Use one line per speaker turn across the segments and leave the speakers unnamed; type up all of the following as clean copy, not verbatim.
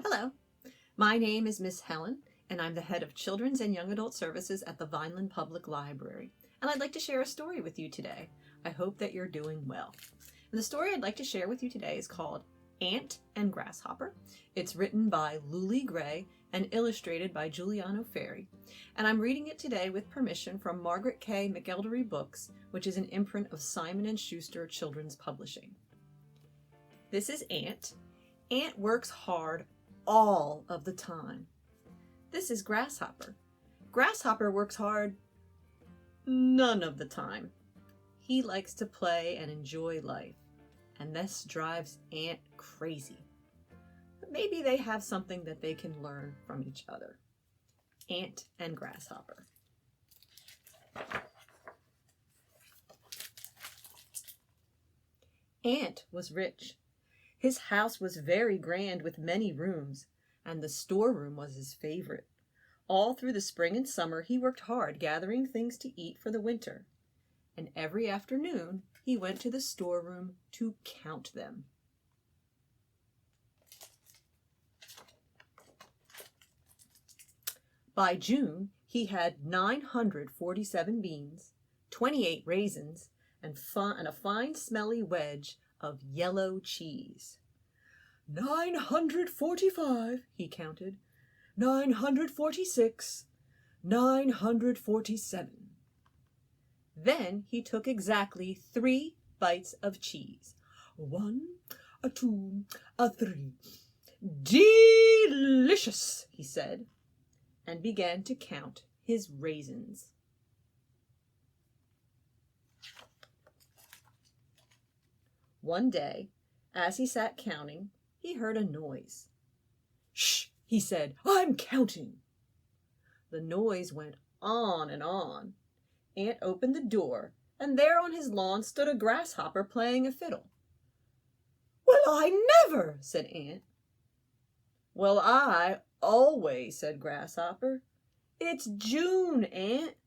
Hello, my name is Miss Helen, and I'm the head of Children's and Young Adult Services at the Vineland Public Library. And I'd like to share a story with you today. I hope that you're doing well. And the story I'd like to share with you today is called Ant and Grasshopper. It's written by Luli and illustrated by Giuliano Ferri. And I'm reading it today with permission from Margaret K. McElderry Books, which is an imprint of Simon & Schuster Children's Publishing. This is Ant. Ant works hard all of the time. This is Grasshopper. Grasshopper works hard none of the time. He likes to play and enjoy life, and this drives Ant crazy. But maybe they have something that they can learn from each other. Ant and Grasshopper. Ant was rich. His house was very grand with many rooms, and the storeroom was his favorite. All through the spring and summer he worked hard gathering things to eat for the winter, and every afternoon he went to the storeroom to count them. By June he had 947 beans, 28 raisins, and a fine smelly wedge of yellow cheese. 945, he counted. 946, 947. Then he took exactly 3 bites of cheese. 1, 2, 3. Delicious, he said, and began to count his raisins. One day, as he sat counting, he heard a noise. "Shh," he said, "I'm counting." The noise went on and on. Ant opened the door, and there on his lawn stood a grasshopper playing a fiddle. "Well, I never," said Ant. "Well, I always," said Grasshopper. "It's June, Ant.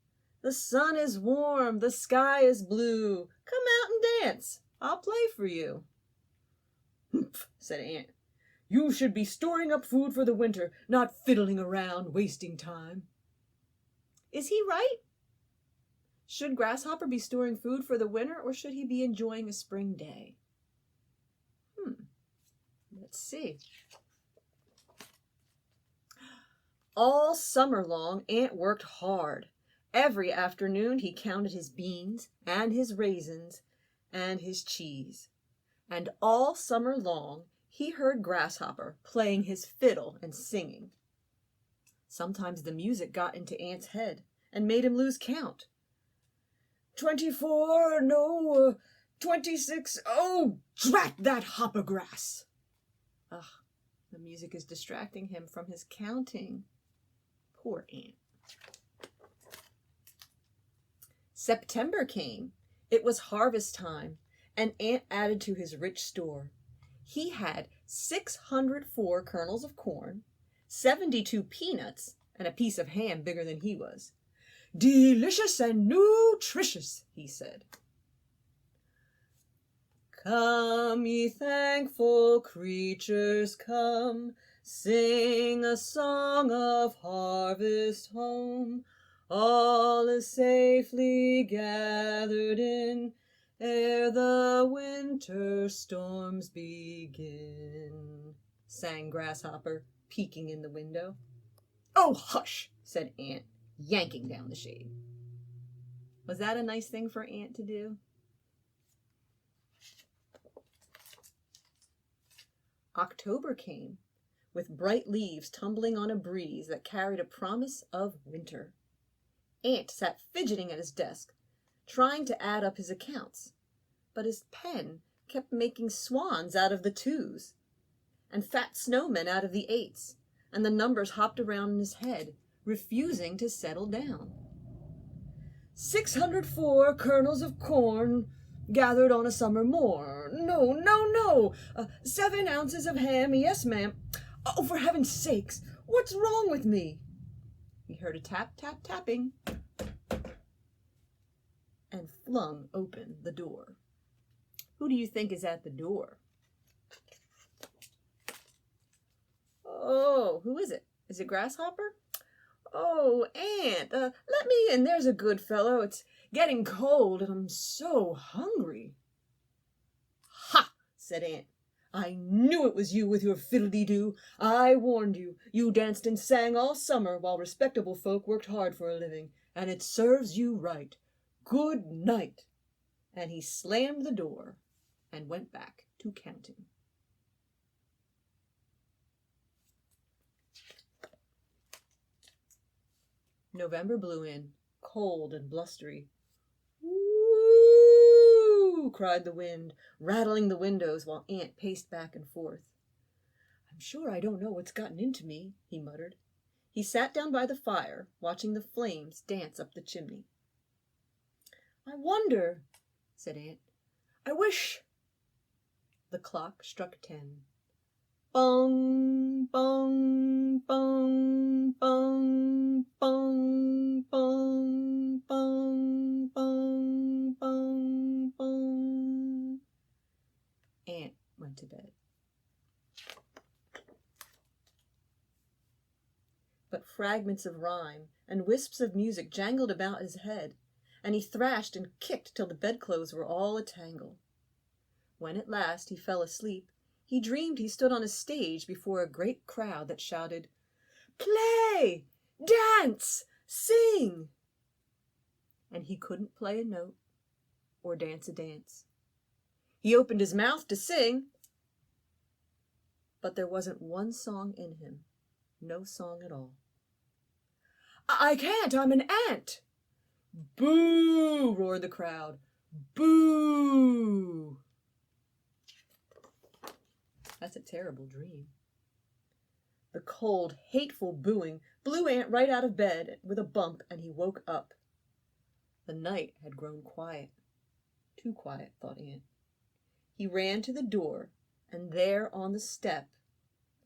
The sun is warm, the sky is blue. Come out and dance. I'll play for you." "Humph," said Ant. "You should be storing up food for the winter, not fiddling around, wasting time." Is he right? Should Grasshopper be storing food for the winter, or should he be enjoying a spring day? Let's see. All summer long, Ant worked hard. Every afternoon he counted his beans and his raisins and his cheese. And all summer long he heard Grasshopper playing his fiddle and singing. Sometimes the music got into Ant's head and made him lose count. 24, no, 26, oh, drat that hoppergrass. Ugh, the music is distracting him from his counting. Poor Ant. September came. It was harvest time, and Ant added to his rich store. He had 604 kernels of corn, 72 peanuts, and a piece of ham bigger than he was. "Delicious and nutritious," he said. "Come, ye thankful creatures, come, sing a song of harvest home. All is safely gathered in, ere the winter storms begin," sang Grasshopper, peeking in the window. "Oh, hush," said Ant, yanking down the shade. Was that a nice thing for Ant to do? October came, with bright leaves tumbling on a breeze that carried a promise of winter. Ant sat fidgeting at his desk, trying to add up his accounts, but his pen kept making swans out of the 2s, and fat snowmen out of the 8s, and the numbers hopped around in his head, refusing to settle down. 604 kernels of corn gathered on a summer morn. No, 7 ounces of ham, yes, ma'am. Oh, for heaven's sakes, what's wrong with me? He heard a tap, tap, tapping, and flung open the door. Who do you think is at the door? Oh, who is it? Is it Grasshopper? Oh, Ant, let me in, there's a good fellow. It's getting cold and I'm so hungry. Ha, said Ant. I knew it was you with your fiddly-doo. I warned you. You danced and sang all summer while respectable folk worked hard for a living, and it serves you right. Good night. And he slammed the door and went back to counting. November blew in, cold and blustery. "Woo!" cried the wind, rattling the windows while Ant paced back and forth. "I'm sure I don't know what's gotten into me," he muttered. He sat down by the fire, watching the flames dance up the chimney. "I wonder," said Ant. "I wish—" The clock struck 10. Bong, bong, bong, bong, bong, bong, bong, bong, bong, bong. Ant went to bed. But fragments of rhyme and wisps of music jangled about his head, and he thrashed and kicked till the bedclothes were all a tangle. When at last he fell asleep, he dreamed he stood on a stage before a great crowd that shouted, "Play! Dance! Sing!" And he couldn't play a note or dance a dance. He opened his mouth to sing, but there wasn't one song in him, no song at all. "I can't, I'm an ant!" "Boo!" roared the crowd. "Boo!" That's a terrible dream. The cold, hateful booing blew Ant right out of bed with a bump, and he woke up. The night had grown quiet. Too quiet, thought Ant. He ran to the door, and there on the step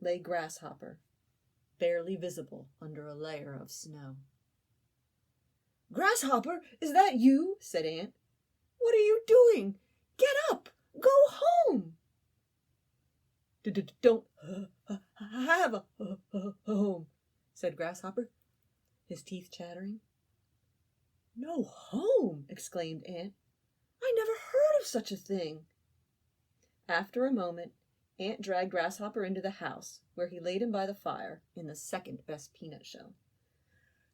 lay Grasshopper, barely visible under a layer of snow. "Grasshopper, is that you?" said Ant. "What are you doing? Get up! Go home!" "Don't have a home," said Grasshopper, his teeth chattering. "No home!" exclaimed Ant. "I never heard of such a thing." After a moment, Ant dragged Grasshopper into the house, where he laid him by the fire in the second best peanut shell.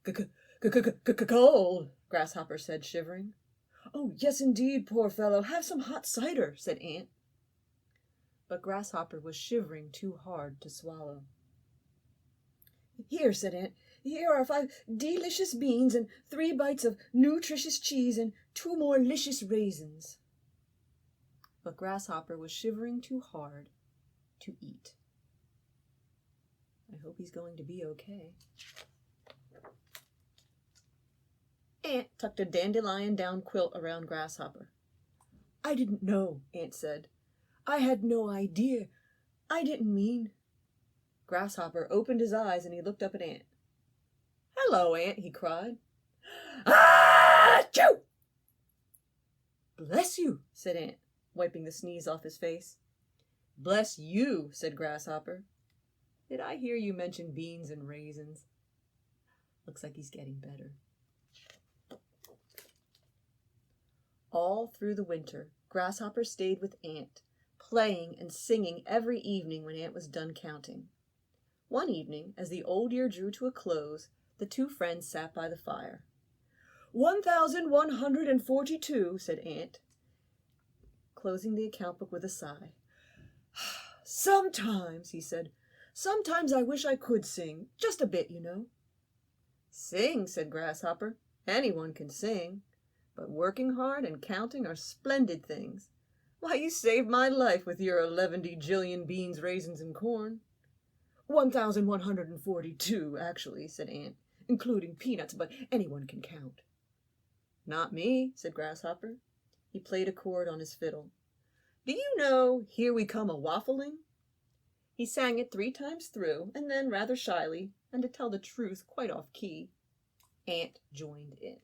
"Cold," Grasshopper said, shivering. "Oh, yes, indeed, poor fellow. Have some hot cider," said Ant. But Grasshopper was shivering too hard to swallow. "Here," said Ant, "here are 5 delicious beans and 3 bites of nutritious cheese and 2 more licious raisins." But Grasshopper was shivering too hard to eat. I hope he's going to be okay. Ant tucked a dandelion down quilt around Grasshopper. "I didn't know," Ant said. "I had no idea. I didn't mean—" Grasshopper opened his eyes and he looked up at Ant. "Hello, Ant," he cried. "Ah-choo!" "Bless you," said Ant, wiping the sneeze off his face. "Bless you," said Grasshopper. "Did I hear you mention beans and raisins?" Looks like he's getting better. All through the winter, Grasshopper stayed with Ant, playing and singing every evening when Ant was done counting. One evening, as the old year drew to a close, the 2 friends sat by the fire. 1,142, said Ant, closing the account book with a sigh. "Sometimes," he said, "sometimes I wish I could sing, just a bit, you know." "Sing," said Grasshopper. "Anyone can sing. But working hard and counting are splendid things. Why, you saved my life with your 11 jillion beans, raisins, and corn." 1,142, actually, said Ant, "including peanuts, but anyone can count." "Not me," said Grasshopper. He played a chord on his fiddle. "Do you know 'Here We Come a-Waffling'?" He sang it 3 times through, and then, rather shyly, and to tell the truth, quite off-key, Ant joined in.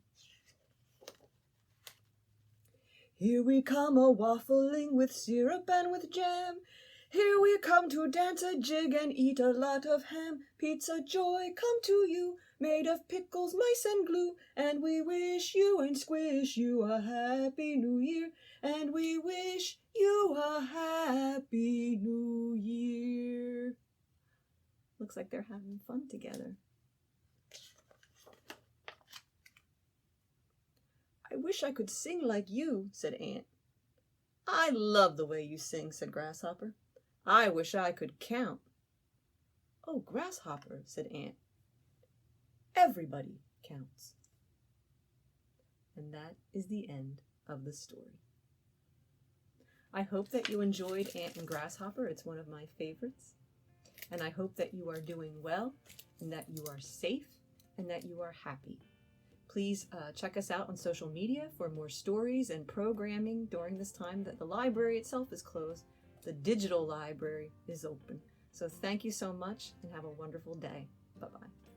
"Here we come a-waffling with syrup and with jam. Here we come to dance a jig and eat a lot of ham. Pizza joy come to you, made of pickles, mice, and glue. And we wish you and squish you a happy new year. And we wish you a happy new year. Looks like they're having fun together. I wish I could sing like you, said Ant. I love the way you sing, said Grasshopper. I wish I could count. Oh, Grasshopper, said Ant. Everybody counts. And that is the end of the story. I hope that you enjoyed Ant and Grasshopper. It's one of my favorites. And I hope that you are doing well, and that you are safe, and that you are happy. Please check us out on social media for more stories and programming during this time that the library itself is closed. The digital library is open. So thank you so much and have a wonderful day. Bye-bye.